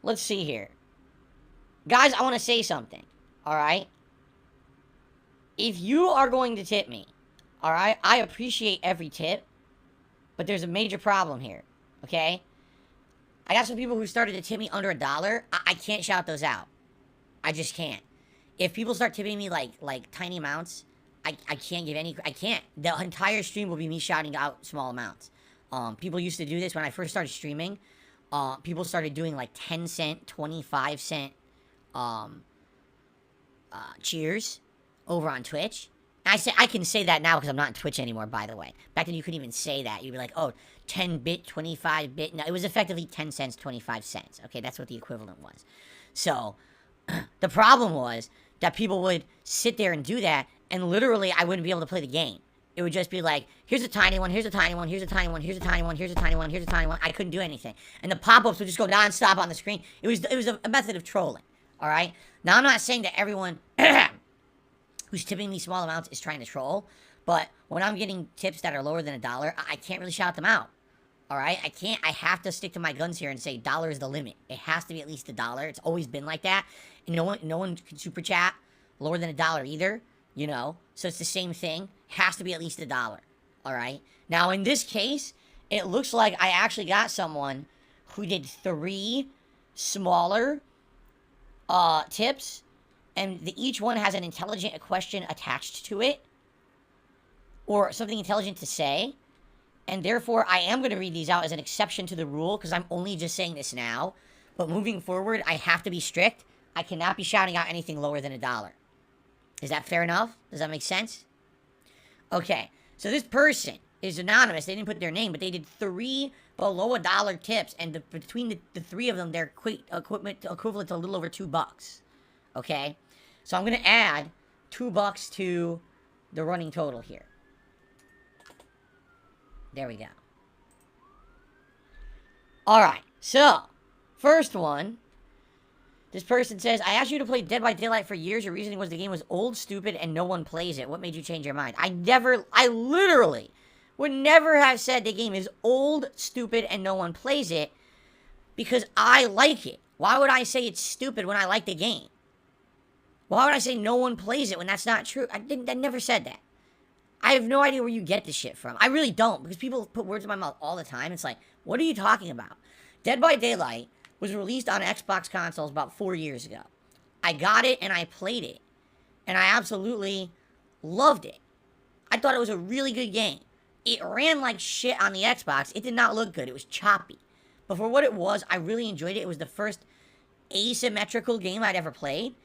let's see here. Guys, I want to say something. Alright? If you are going to tip me, alright, I appreciate every tip, but there's a major problem here. Okay? I got some people who started to tip me under $1. I can't shout those out. I just can't. If people start tipping me like tiny amounts, I can't give any. I can't. The entire stream will be me shouting out small amounts. People used to do this when I first started streaming. People started doing like 10 cent, 25 cent cheers over on Twitch. I can say that now because I'm not on Twitch anymore, by the way. Back then you couldn't even say that. You'd be like, oh, 10-bit, 25-bit. No, it was effectively 10 cents, 25 cents. Okay, that's what the equivalent was. So, the problem was that people would sit there and do that, and literally I wouldn't be able to play the game. It would just be like, here's a tiny one, here's a tiny one, here's a tiny one, here's a tiny one, here's a tiny one, here's a tiny one. I couldn't do anything. And the pop-ups would just go non-stop on the screen. It was a method of trolling, alright? Now, I'm not saying that everyone who's tipping these small amounts is trying to troll, but when I'm getting tips that are lower than $1, I can't really shout them out. Alright? I can't. I have to stick to my guns here and say dollar is the limit. It has to be at least $1. It's always been like that. And no one can super chat lower than $1 either, you know? So it's the same thing. Has to be at least $1. Alright? Now, in this case, it looks like I actually got someone who did 3 smaller tips, and each one has an intelligent question attached to it, or something intelligent to say, and therefore I am going to read these out as an exception to the rule, because I'm only just saying this now, but moving forward, I have to be strict. I cannot be shouting out anything lower than $1. Is that fair enough? Does that make sense? Okay, so this person is anonymous. They didn't put their name, but they did 3 below $1 tips, and between the 3 of them, they're equivalent to a little over $2. Okay, so I'm going to add $2 to the running total here. There we go. Alright, so, first one. This person says, I asked you to play Dead by Daylight for years. Your reasoning was the game was old, stupid, and no one plays it. What made you change your mind? I literally would never have said the game is old, stupid, and no one plays it because I like it. Why would I say it's stupid when I like the game? Why would I say no one plays it when that's not true? I never said that. I have no idea where you get this shit from. I really don't, because people put words in my mouth all the time. It's like, what are you talking about? Dead by Daylight was released on Xbox consoles about 4 years ago. I got it and I played it. And I absolutely loved it. I thought it was a really good game. It ran like shit on the Xbox. It did not look good. It was choppy. But for what it was, I really enjoyed it. It was the first asymmetrical game I'd ever played.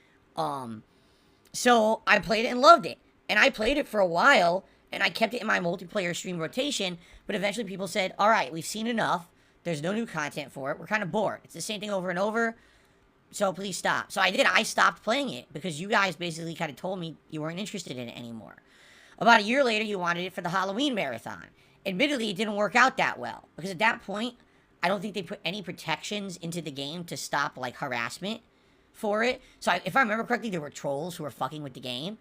So I played it and loved it. And I played it for a while, and I kept it in my multiplayer stream rotation, but eventually people said, alright, we've seen enough. There's no new content for it. We're kind of bored. It's the same thing over and over, so please stop. So I did. I stopped playing it, because you guys basically kind of told me you weren't interested in it anymore. About a year later, you wanted it for the Halloween marathon. Admittedly, it didn't work out that well, because at that point, I don't think they put any protections into the game to stop, like, harassment for it. So if I remember correctly, there were trolls who were fucking with the game.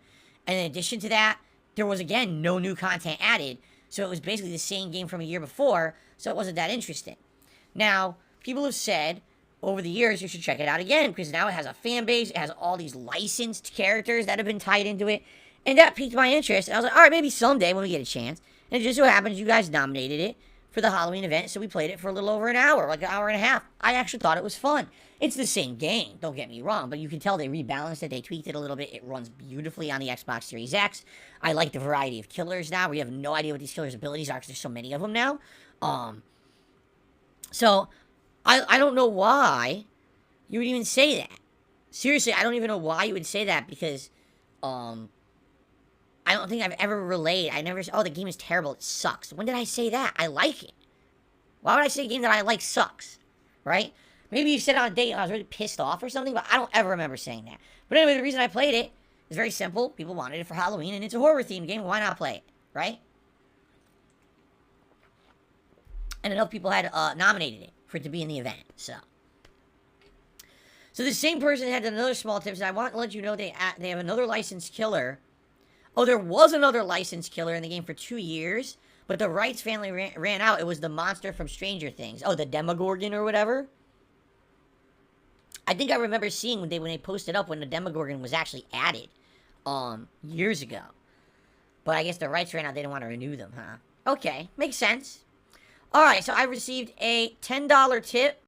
And in addition to that, there was, again, no new content added. So it was basically the same game from a year before, so it wasn't that interesting. Now, people have said over the years you should check it out again, because now it has a fan base, it has all these licensed characters that have been tied into it, and that piqued my interest. And I was like, alright, maybe someday when we get a chance. And it just so happens you guys nominated it for the Halloween event, so we played it for a little over an hour, like an hour and a half. I actually thought it was fun. It's the same game, don't get me wrong, but you can tell they rebalanced it, they tweaked it a little bit. It runs beautifully on the Xbox Series X. I like the variety of killers now. We have no idea what these killers' abilities are because there's so many of them now. So, I don't know why you would even say that. Seriously, I don't even know why you would say that, because, I don't think I've ever relayed. I never said, oh, the game is terrible, it sucks. When did I say that? I like it. Why would I say a game that I like sucks? Right? Maybe you said it on a date and I was really pissed off or something, but I don't ever remember saying that. But anyway, the reason I played it is very simple. People wanted it for Halloween, and it's a horror-themed game. Why not play it? Right? And enough people had nominated it for it to be in the event. So the same person had another small tip, and I want to let you know they have another licensed killer. Oh, there was another licensed killer in the game for 2 years, but the rights family ran out. It was the monster from Stranger Things. Oh, the Demogorgon or whatever. think I remember seeing when they posted up when the Demogorgon was actually added, years ago. But I guess the rights ran out. They didn't want to renew them, huh? Okay, makes sense. All right, so I received a $10 tip